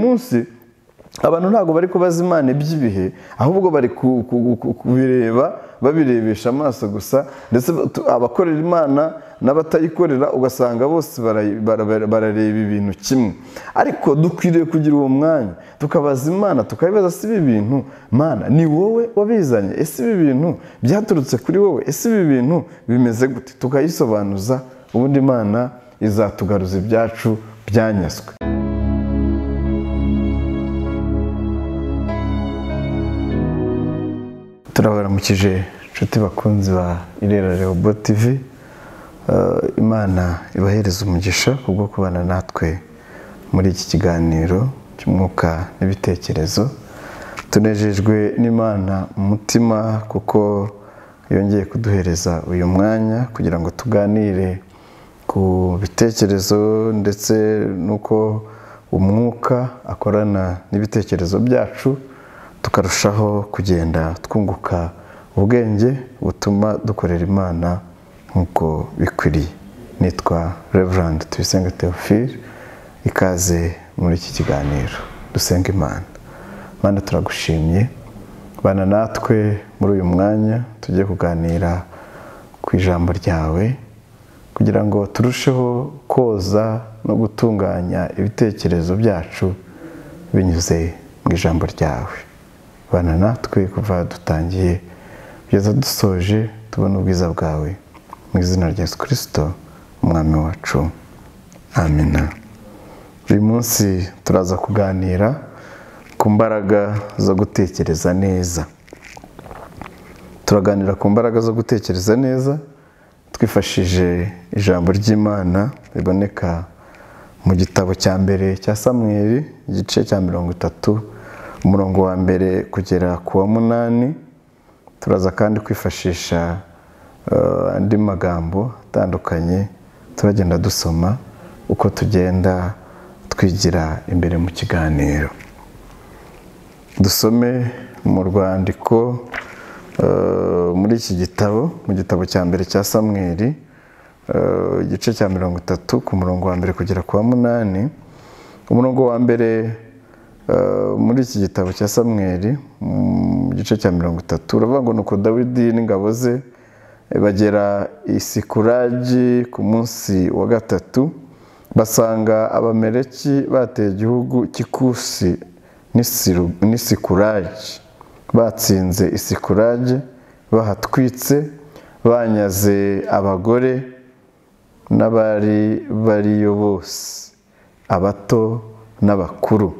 munsi abantu ntabwo bari kubaza Imana iby'ibihe, ahubwo bari kubireba babirebesha amaso gusa, ndetse abakorera Imana n'abatayikorera ugasanga bose barareba ibintu kimwe. Ariko dukwiriye kugira uwo mwanya tukabaza Imana, tukabibaza, si ibi bintu Mana ni wowe wabizanye? Ese ibi bintu byaturutse kuri wowe? Ese ibi bintu bimeze gute? Tukayisobanuza, ubundi Imana izatugaruza ibyacu byanyazwe. Turabaramukije inshuti bakunzi ba Irera Rehoboth TV. Imana ibahereza umugisha kubwo kubana natwe muri iki kiganiro cy'umwuka n'ibitekerezo. Tunejejwe n'Imana mu mutima kuko yongeye kuduhereza uyu mwanya kugira ngo tuganire ku bitekerezo ndetse nuko umwuka akorana n'ibitekerezo byacu, tukarushaho kugenda twunguka ubwenge butuma dukorera Imana nk'uko bikwiriye. Nitwa Reverend Tuyisenge Theophile, ikaze muri iki kiganiro. Dusenga Imana. Mana, turagushimye, bana natwe muri uyu mwanya tugiye kuganira ku ijambo ryawe kugira ngo turusheho koza no gutunganya ibitekerezo byacu binyuze mu ijambo ryawe. Bana natwe kuva dutangiye kugeza dusoje, tubona ubwiza bwawe, mu izina rya Yesu Kristo umwami wacu, amina. Uyu munsi turaza kuganira ku mbaraga zo gutekereza neza. Turaganira ku mbaraga zo gutekereza neza twifashishije ijambo ry'Imana riboneka mu gitabo cya mbere cya Samweli, igice cya 30, umurongo wa mbere kugera ku wa 8. Turaza kandi kwifashisha andi magambo atandukanye turagenda dusoma uko tugenda twigira imbere mu kiganiro. Dusome mu rwandiko muri iki gitabo, mu gitabo cya mbere cya Samweli, igice cya 30 ku murongo wa mbere kugera ku wa 8. Umurongo wa mbere muri iki gitabo cya Samweli mu gice cya 30 uravuga ngo nuko Dawidi n'ingabo ze bagera i Sikulagi ku munsi wa 3, basanga Abameleki bateye igihugu cy'Ikusi n'i Sikulagi. Batsinze i Sikulagi, bahatwitse, banyaze abagore n'abari bariyo bose, abato n'abakuru.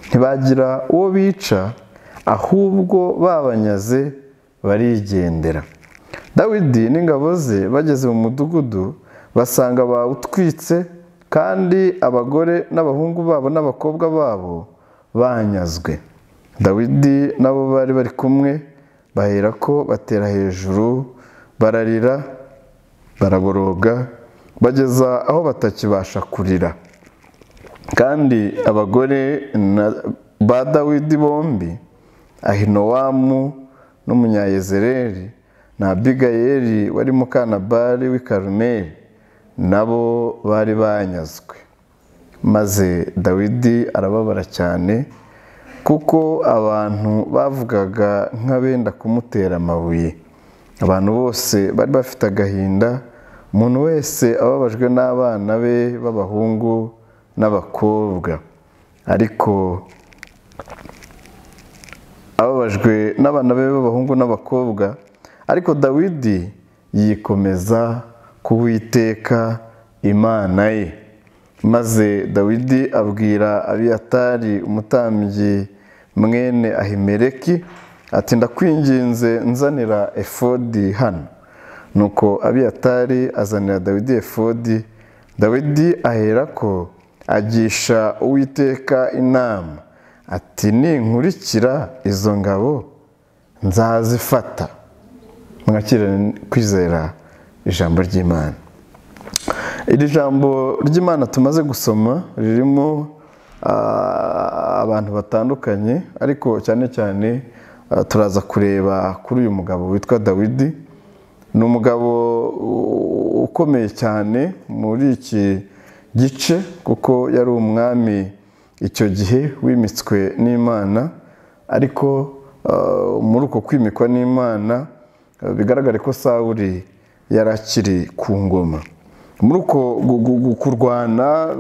Ntibagira uwo bica, ahubwo babanyaze barigendera. Dawidi n'ingabo ze bageze mu mudugudu, basanga bawutwitse, kandi abagore n'abahungu babo n'abakobwa babo banyazwe. Dawidi nabo bari bari kumwe, baherako batera hejuru, bararira, baraboroga, bageza aho batakibasha kurira. Kandi abagore ba Dawidi bombi, Ahinowamu n'umunyayezereli na Abigayeli wari muka Nabali w'i Karumeli, nabo bari banyazwe. Maze Dawidi arababara cyane, kuko abantu bavugaga nk'abenda kumutera amabuye. Abantu bose bari bafite agahinda, umuntu wese ababajwe n'abana be b'abahungu n'abakobwa. Ariko ababajwe n'abana be b'abahungu n'abakobwa, ariko Dawidi yikomeza ku Uwiteka Imana ye. Maze Dawidi abwira Abiyatari umutambyi mwene Ahimeleki ati, ndakwinginze nzanira efodi hano. Nuko Abiyatari azanira Dawidi efodi. Dawidi aherako agisha Uwiteka inama ati, ninkurikira izo ngabo nzazifata. Mwakire kwizera ijambo ry'Imana. Iri jambo ry'Imana tumaze gusoma ririmo abantu batandukanye, ariko cyane cyane turaza kureba kuri uyu mugabo witwa Dawidi. Ni umugabo ukomeye cyane muri iki gice, kuko yari umwami icyo gihe wimitswe n'Imana, ariko muri uko kwimikwa n'Imana bigaragare ko Sawuli yari akiri ku ngoma. Muri uko kurwana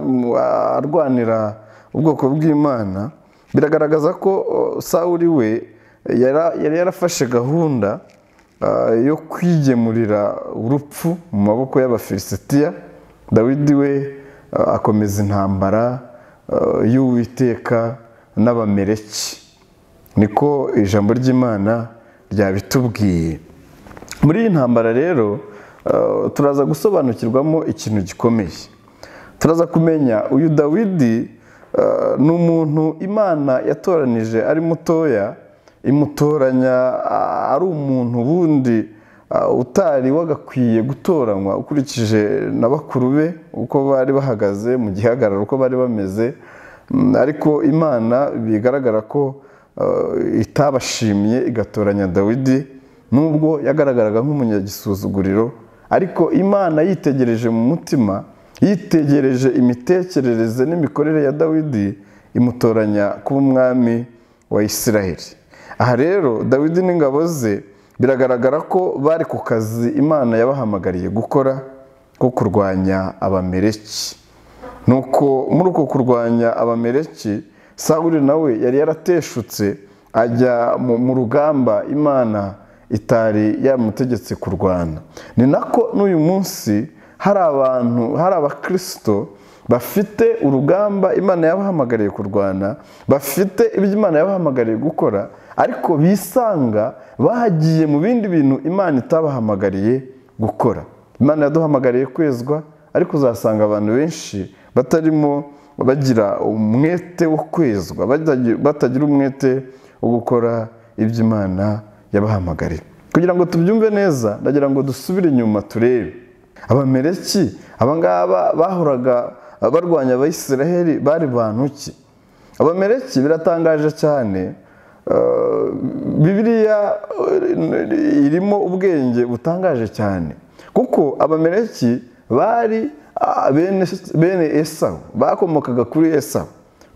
arwanira ubwoko bw'Imana, biragaragaza ko Sawuli we yari yarafashe gahunda yo kwigemurira urupfu mu maboko y'Abafilisitiya. Dawidi we akomeza intambara y'Uwiteka n'Abameleki, niko ijambo ry'Imana ryabitubwiye. Muri iyi ntambara rero turaza gusobanukirwamo ikintu gikomeye. Turaza kumenya uyu Dawidi ni umuntu Imana yatoranije ari mutoya, imutoranya ari umuntu bundi utari wagakwiye gutoranywa ukurikije na bakuru be uko bari bahagaze mu gihagararo, uko bari bameze. Ariko Imana bigaragara ko itabashimye igatoranya Dawidi, nubwo yagaragaraga nk'umunyagisuzuguriro, ariko Imana yitegereje mu mutima, yitegereje imitekerereze n'imikorere ya Dawidi, imutoranya kuba umwami wa Isiraheli. Aha rero Dawidi n'ingabo ze biragaragara ko bari ku kazi Imana yabahamagariye gukora, ko kurwanya Abameleki. Nuko muri uko kurwanya Abameleki, Sawuli nawe yari yarateshutse ajya mu rugamba Imana itari yamutegetse kurwana. Ni nako n'uyu munsi hari abakristo bafite urugamba Imana yabahamagariye kurwana, bafite ibyo Imana yabahamagariye gukora, ariko bisanga bagiye mu bindi bintu Imana itabahamagariye gukora. Imana yaduhamagariye kwezwa, ariko uzasanga abantu benshi batarimo bagira umwete wo kwezwa, batagira umwete wo gukora ibyo Imana yabahamagariye. Kugira ngo tubyumve neza, ndagira ngo dusubire inyuma turebe Abameleki. Abangaba bahoraga barwanya Abayisiraheli bari bantu ki? Abameleki biratangaje cyane. Bibiliya irimo ubwenge butangaje cyane, kuko Abameleki bari bene Esawu, bakomokaga kuri Esawu.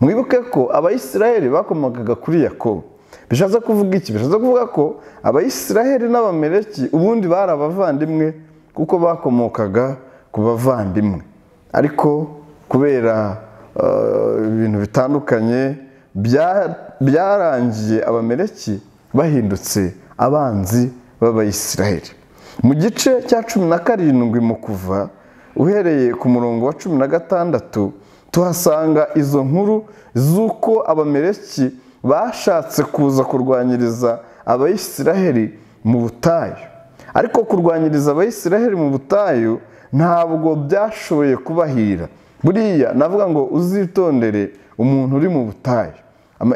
Mwibuke ko Abayisiraheli bakomokaga kuri Yakobo. Bishatse kuvuga iki? Bishatse kuvuga ko Abayisiraheli n'Abameleki ubundi bari abavandimwe, kuko bakomokaga ku bavandimwe. Ariko kubera ibintu bitandukanye byarangiye Abameleki bahindutse abanzi b'Abayisiraheli. Mu gice cya 17 mu Kuva, uhereye ku murongo wa 16, tuhasanga izo nkuru z'uko Abameleki bashatse kuza kurwanyiriza Abayisiraheli mu butayu. Ariko kurwanyiriza Abayisiraheli mu butayu ntabwo byashoboye kubahira. Buriya navuga ngo uzitondere umuntu uri mu butayu.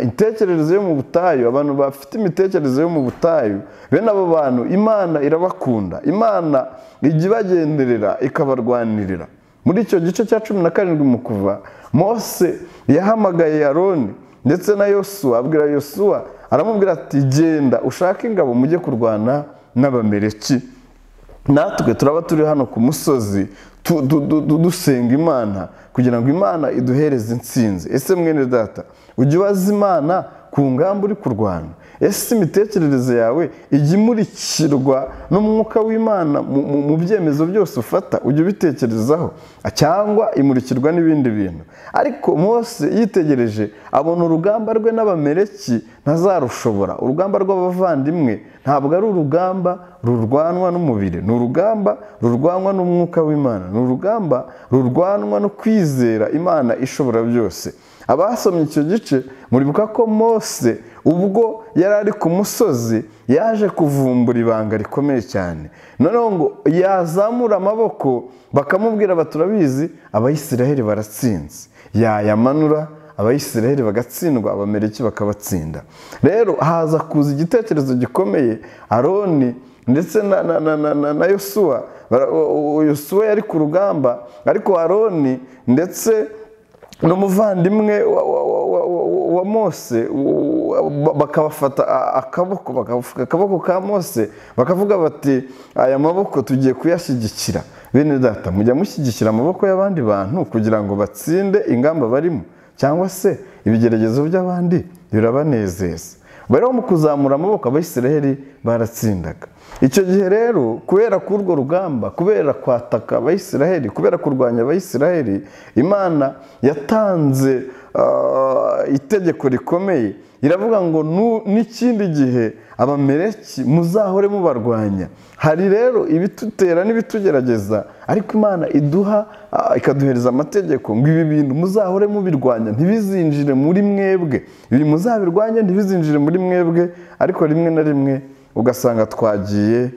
Intekerezo yo mu butayu, abantu bafite imitekerereze yo mu butayu, bene abo bantu Imana irabakunda. Imana ijya ibagenderera ikabarwanirira. Muri icyo gice cya 17 mu Kuva, Mose yahamagaye Aroni ndetse na Yosuwa, abwira Yosuwa, aramubwira ati genda ushake ingabo mujye kurwana n'Abameleki. Natwe turaba turi hano ku musozi dusenga Imana kugira ngo Imana iduhereze intsinzi. Ese mwene data, ujya ubaza Imana ku ngamba uri kurwana? Ese imitekerereze yawe ijya imurikirwa n'umwuka w'Imana mu byemezo byose ufata? Ujya ubitekerezaho, cyangwa imurikirwa n'ibindi bintu? Ariko Mose yitegereje abona urugamba rwe n'Abameleki ntazarushobora. Urugamba rw'abavandimwe ntabwo ari urugamba rurwanwa n'umubiri, ni urugamba rurwanwa n'umwuka w'Imana, ni urugamba rurwanwa no kwizera Imana ishobora byose. Abasomye icyo gice muribuka ko Mose ubwo yari ari ku musozi yaje kuvumbura ibanga rikomeye cyane. Noneho ngo yazamura amaboko bakamubwira baturabizi Abayisiraheli baratsinze, yayamanura Abayisiraheli bagatsindwa, Abameleki bakabatsinda. Rero haza kuza igitekerezo gikomeye. Aroni ndetse na Yosuwa, Yosuwa yari ku rugamba, ariko Aroni ndetse n'umuvandimwe wa Mose bakabafata akaboko ka Mose, bakavuga bati aya maboko tugiye kuyashyigikira. Bene data, mujya mushyigikira amaboko y'abandi bantu kugira ngo batsinde ingamba barimo? cyangwa se ibigeragezo by'abandi birabanezeza. Rero mu kuzamura amaboko Abisiraheli baratsindaga. Icyo gihe rero kubera kurwo rugamba, kubera kwataka Abisiraheli, kubera kurwanya Abisiraheli, Imana yatanze itegeko rikomeye, iravuga ngo n'ikindi gihe Abameleki muzahore mubarwanya. Hari rero ibitutera n'ibitugerageza, ariko Imana iduha ikaduhereza amategeko ngo ibi bintu muzahore mubirwanya, ntibizinjire muri mwebwe, ibi muzabirwanya ntibizinjire muri mwebwe. Ariko rimwe na rimwe ugasanga twagiye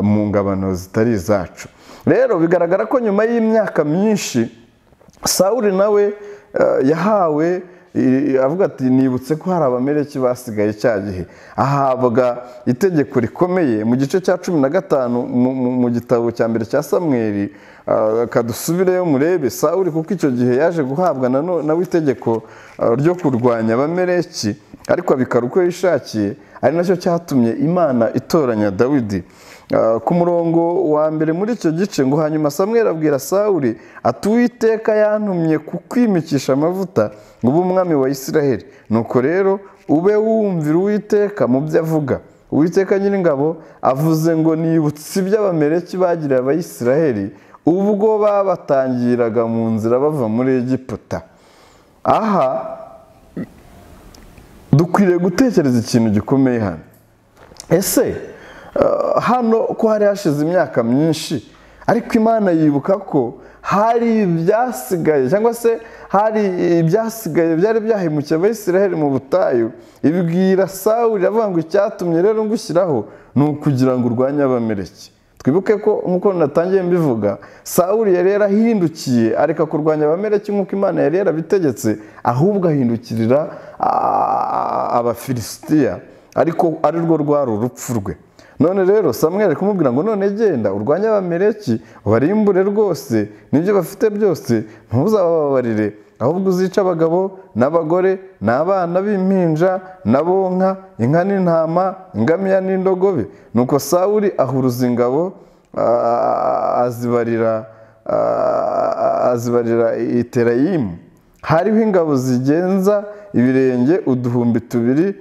mu ngabano zitari izacu. Rero bigaragara ko nyuma y'imyaka myinshi Sawuli nawe yahawe, avuga ati nibutse ko hari Abameleki basigaye cya gihe, ahabwa itegeko rikomeye mu gice cya 15 mu gitabo cya mbere cya Samweli. Kadusubireyo murebe Sawuli, kuko icyo gihe yaje guhabwa nawe itegeko ryo kurwanya Abameleki, ariko abikora uko yishakiye, ari nacyo cyatumye Imana itoranya Dawidi. Ku murongo wa mbere muri icyo gice ngo hanyuma Samweli abwira Sawuli ati Uwiteka yantumye kukwimikisha amavuta ngo ube umwami wa Isiraheli, nuko rero ube wumvira Uwiteka mu byo avuga. Uwiteka Nyiringabo avuze ngo nibutse ibyo Abameleki bagiriye Abayisiraheli ubwo babatangiraga mu nzira bava muri Egiputa. Aha dukwiriye gutekereza ikintu gikomeye hano. Ese hano ko hari hashize imyaka myinshi, ariko Imana yibuka ko hari ibyasigaye, cyangwa se hari ibyasigaye byari byahemukiye Abisiraheli mu butayu, ibibwira Sawuli avuga ngo icyatumye rero ngushyiraho ni ukugira ngo urwanye Abameleki. Twibuke ko nk'uko natangiye mbivuga, Sawuli yari yarahindukiye areka kurwanya Abameleki nk'uko Imana yari yarabitegetse, ahubwo ahindukirira Abafilisitiya, ariko ari rwo rwari urupfu rwe. None rero Samweli kumubwira ngo none genda urwanye Abameleki ubarimbure rwose, n'ibyo bafite byose ntuzababarire, ahubwo uzica abagabo n'abagore n'abana b'impinja n'abonka, inka n'intama, ingamiya n'indogobe. Nuko Sawuli ahuruza ingabo azibarira Iterayimu. Hariho ingabo zigenza ibirenge 2,000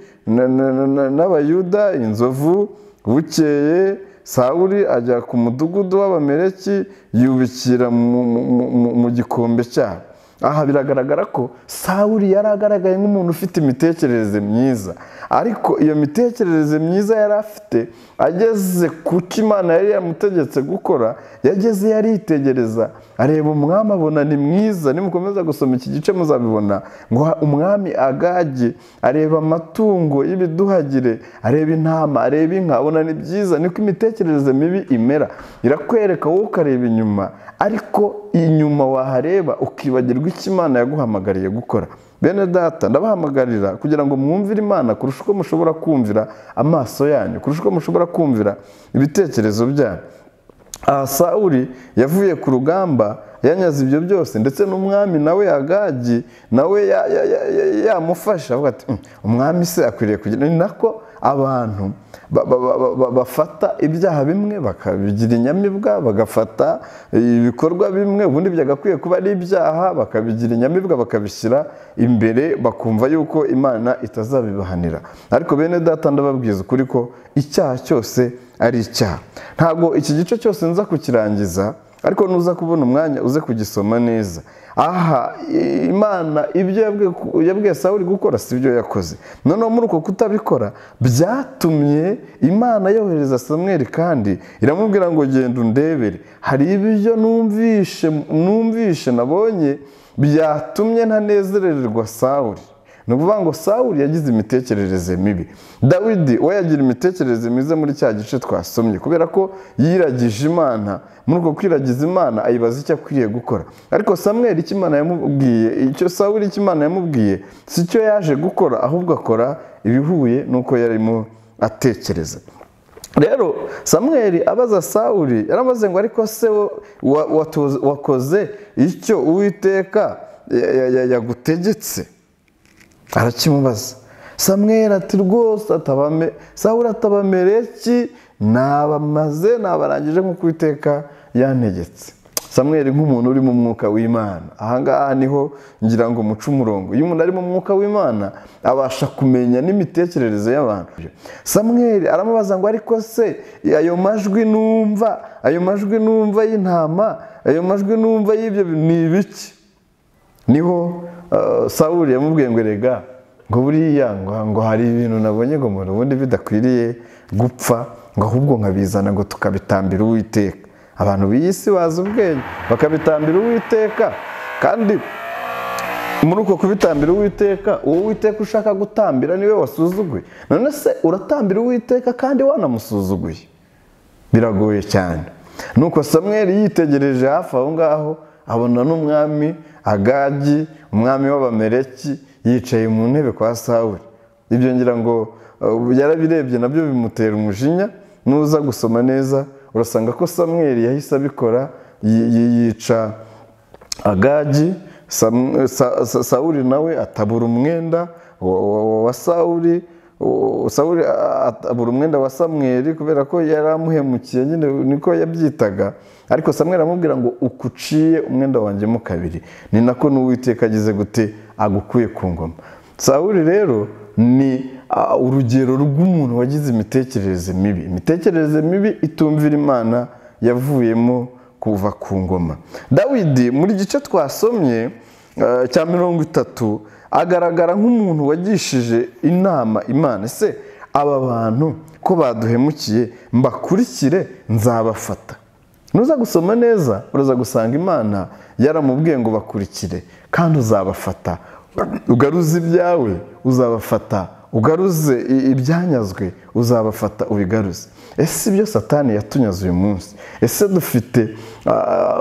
n'Abayuda inzovu. Bukeye Sawuli ajya ku mudugudu w'Abameleki yubikira mu gikombe cyabo. Aha biragaragara ko Sawuli yari agaragaye nk'umuntu ufite imitekerereze myiza, ariko iyo mitekerereze myiza yari afite ageze ku cyo Imana yari yamutegetse gukora, yageze yaritegereza areba umwami abona ni mwiza. Nimukomeza gusoma iki gice muzabibona ngo umwami Agagi areba amatungo y'ibiduhagire, areba intama, areba inka, abona ni byiza. Niko imitekerereze mibi imera, irakwereka wowe ukareba inyuma, ariko inyuma wahareba ukibagirwa icyo Imana yaguhamagariye gukora. Bene data, ndabahamagarira kugira ngo mwumvire Imana kurusha uko mushobora kumvira amaso yanyu, kurusha uko mushobora kumvira ibitekerezo byanyu. Sawuli yavuye ku rugamba yanyaze ibyo byose, ndetse n'umwami nawe Agagi nawe yamufasha, avuga ati umwami se akwiriye kugira. Ni nako abantu bafata ibyaha bimwe bakabigira inyamibwa, bagafata ibikorwa bimwe ubundi byagakwiye kuba ari ibyaha bakabigira inyamibwa, bakabishyira imbere, bakumva yuko Imana itazabibahanira. Ariko bene data, ndababwiza ukuri ko icyaha cyose ari icyaha. Ntabwo iki gice cyose nza kukirangiza, ariko nuza kubona umwanya uze kugisoma neza. Aha Imana ibyo yabwiye Sawuli gukora si byo yakoze. Noneho muri uko kutabikora byatumye Imana yohereza Samweli, kandi iramubwira ngo genda undebere, hari ibyo numvishe nabonye byatumye ntanezererwa Sawuli. Ni ukuvuga ngo Sawuli yagize imitekerereze mibi. Dawidi we yagira imitekerereze myiza muri cya gice twasomye, kubera ko yiragije Imana. Muri uko kwiragiza Imana ayibaza icyo akwiriye gukora. Ariko Samweli icyo Imana yamubwiye, icyo Sawuli icyo Imana yamubwiye si cyo yaje gukora, ahubwo akora ibihuye n'uko yarimo atekereza. Rero Samweli abaza Sawuli, yaramaze ngo ariko se wakoze icyo Uwiteka yagutegetse? Arakimubaza. Samweli ati rwose Sawuli ati Abameleki nabamaze nabarangije nk'uko Uwiteka yantegetse. Samweli nk'umuntu uri mu mwuka w'Imana. Ahangaha niho ngira ngo muca umurongo. Iyo umuntu ari mu mwuka w'Imana abasha kumenya n'imitekerereze y'abantu. Samweli aramubaza ngo ariko se ayo majwi numva y'intama, ayo majwi numva y'ibyo ni ibiki? Niho Sawuli yamubwiye ngo rega ngo buriya ngo hari ibintu nabonye ngo umuntu ubundi bidakwiriye gupfa, ngo ahubwo nkabizana ngo tukabitambira Uwiteka. Abantu b'iyisi bazi ubwenge bakabitambira Uwiteka, kandi muri uko kubitambira Uwiteka, uwo Uwiteka ushaka gutambira niwe wasuzuguye. None se uratambira Uwiteka kandi wanamusuzuguye? Biragoye cyane. Nuko Samweli yitegereje hafi aho ngaho abona n'umwami Agagi, umwami w'Abameleki, yicaye mu ntebe kwa Sawuli. Ibyo ngira ngo yarabirebye nabyo bimutera umujinya. Nuza gusoma neza urasanga ko Samweli yahise abikora, yica Agagi. Sawuli nawe atabura umwenda wa Sawuli atabura umwenda wa Samweli kubera ko yaramuhemukiye, nyine niko yabyitaga. Ariko Samweli amubwira ngo ukuciye umwenda wanjye mo kabiri, ni nako n'Uwiteka agize gute agukuye ku ngoma. Sawuli rero ni urugero rw'umuntu wagize imitekerereze mibi. Imitekerereze mibi itumvira Imana yavuyemo kuva ku ngoma. Dawidi muri gice twasomye cya 30 agaragara nk'umuntu wagishije inama Imana. Ese aba bantu ko baduhemukiye mbakurikire nzabafata? Nuza gusoma neza uraza gusanga Imana yaramubwiye ngo bakurikire kandi uzabafata, ugaruze ibyawe uzabafata, ugaruze ibyanyazwe uzabafata ubigaruze. Ese ibyo Satani yatunyaze uyu munsi, ese dufite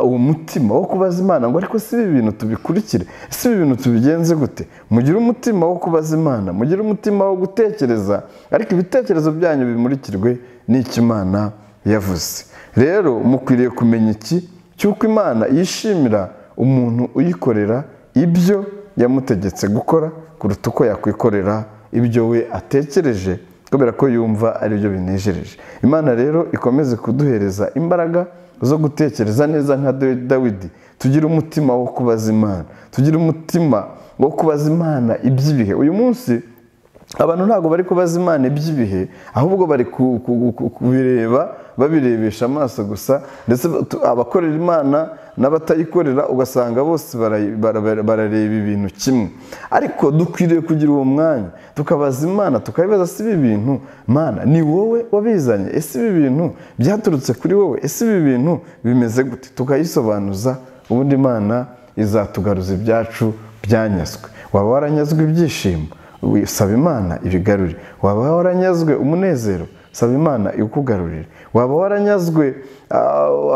uwo mutima wo kubaza Imana ngo ariko si ibi bintu tubikurikire, si ibi bintu tubigenze gute? Mugire umutima wo kubaza Imana, mugire umutima wo gutekereza, ariko ibitekerezo byanyu bimurikirwe n'icyo Imana yavuze. Rero mukwiriye kumenya iki cyuko Imana yishimira umuntu uyikorera ibyo yamutegetse gukora kuruta uko yakwikorera ibyo we atekereje, kubera ko yumva ari byo binejereje. Imana rero ikomeze kuduhereza imbaraga zo gutekereza neza nka Dawidi. Tugire umutima wo kubaza Imana, tugire umutima wo kubaza Imana iby'ibihe. Uyu munsi abantu ntabwo bari kubaza Imana iby'ibihe, ahubwo bari kubireba babirebesha amaso gusa, ndetse abakorera Imana n'abatayikorera ugasanga bose barareba ibintu kimwe. Ariko dukwiriye kugira uwo mwanya tukabaza Imana, tukabibaza si ibi bintu Mana ni wowe wabizanye? Ese ibi bintu byaturutse kuri wowe? Ese ibi bintu bimeze gute? Tukayisobanuza, ubundi Imana izatugaruza ibyacu byanyazwe. Waba waranyazwe ibyishimo, saba Imana ibigarure. Waba waranyazwe umunezero, saba Imana ikugarurire. Waba waranyazwe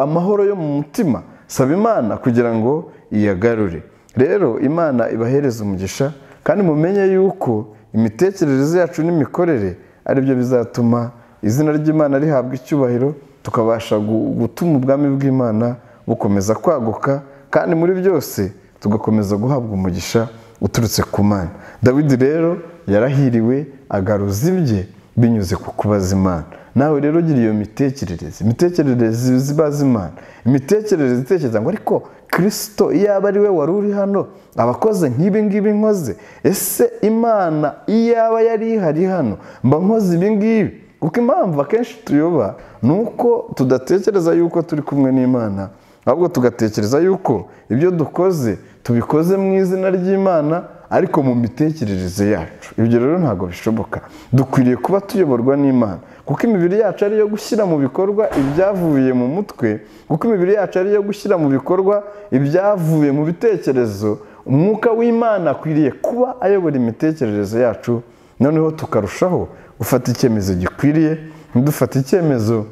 amahoro yo mu mutima, saba Imana kugira ngo iyagarure. Rero Imana ibahereza umugisha, kandi mumenye yuko imitekerereze yacu n'imikorere ari byo bizatuma izina ry'Imana rihabwa icyubahiro, tukabasha gutuma ubwami bw'Imana bukomeza kwaguka, kandi muri byose tugakomeza guhabwa umugisha uturutse ku Mana. Dawidi rero yarahiriwe agaruza ibye binyuze ku kubaza Imana. Nawe rero gira iyo imitekerereze zibaza Imana, imitekerereze itekereza ngo ariko Kristo iyaba ari we wari uri hano abakoze nk'ibi ngibi nkoze, ese Imana iyaba yari ihari hano mba nkoze ibi ngibi. Kuko impamvu akenshi tuyoba ni uko tudatekereza yuko turi kumwe n'Imana, ahubwo tugatekereza yuko ibyo dukoze tubikoze mu izina ry'Imana ariko mu mitekerereze yacu. Ibyo rero ntabwo bishoboka. Dukwiriye kuba tuyoborwa n'Imana, kuko imibiri yacu ari iyo gushyira mu bikorwa ibyavuye mu mutwe, kuko imibiri yacu ari iyo gushyira mu bikorwa ibyavuye mu bitekerezo. Umwuka w'Imana akwiriye kuba ayobora imitekerereze yacu, noneho tukarushaho gufata icyemezo gikwiriye. Ntidufate icyemezo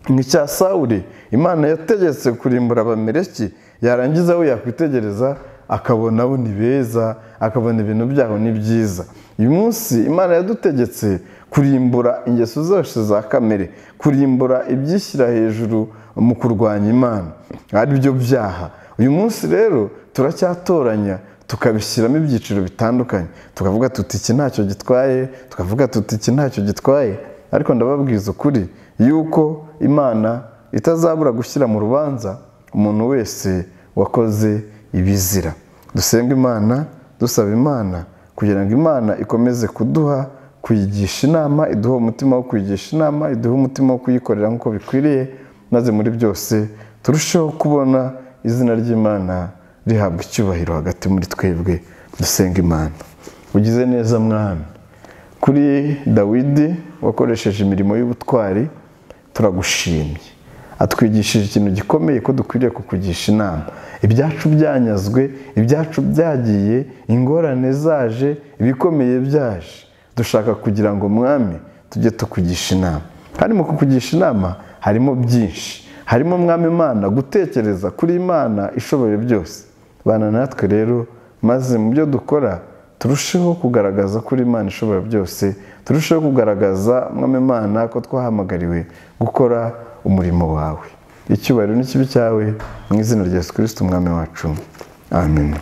nk'icya Sawuli. Imana yategetse kurimbura Abameleki, yarangiza we yakwitegereza akabona bo ni beza, akabona ibintu byaho ni byiza. Uyu munsi Imana yadutegetse kurimbura ingeso zose za kamere, kurimbura ibyishyira hejuru mu kurwanya Imana, ari byo byaha. Uyu munsi rero turacyatoranya tukabishyiramo ibyiciro bitandukanye, tukavuga tuti iki ntacyo gitwaye, tukavuga tuti iki ntacyo gitwaye. Ariko ndababwiza ukuri yuko Imana itazabura gushyira mu rubanza umuntu wese wakoze ibizira. Dusenga Imana, dusaba Imana kugira ngo Imana ikomeze kuduha kuyigisha inama, iduha umutima wo kuyigisha inama, iduha umutima wo kuyikorera nk'uko bikwiriye, maze muri byose turusheho kubona izina ry'Imana rihabwa icyubahiro hagati muri twebwe. Dusenga Imana. Ugize neza Mwami, kuri Dawidi wakoresheje imirimo y'ubutwari turagushimye. Atwigishije ikintu gikomeye ko dukwiriye kukugisha inama. Ibyacu byanyazwe, ibyacu byagiye, ingorane zaje, ibikomeye byaje. Dushaka kugira ngo Mwami tujye tukugisha inama. Kandi mu kukugisha inama harimo byinshi. Harimo Mwami Imana gutekereza kuri Imana ishoboye byose. Bana natwe rero, maze mu byo dukora turusheho kugaragaza kuri Imana ishobora byose, turusheho kugaragaza Mwami Imana ko twahamagariwe gukora umurimo wawe. Icyubahiro n'ikibi cyawe mu izina rya Yesu Kristo Umwami wacu. Amen.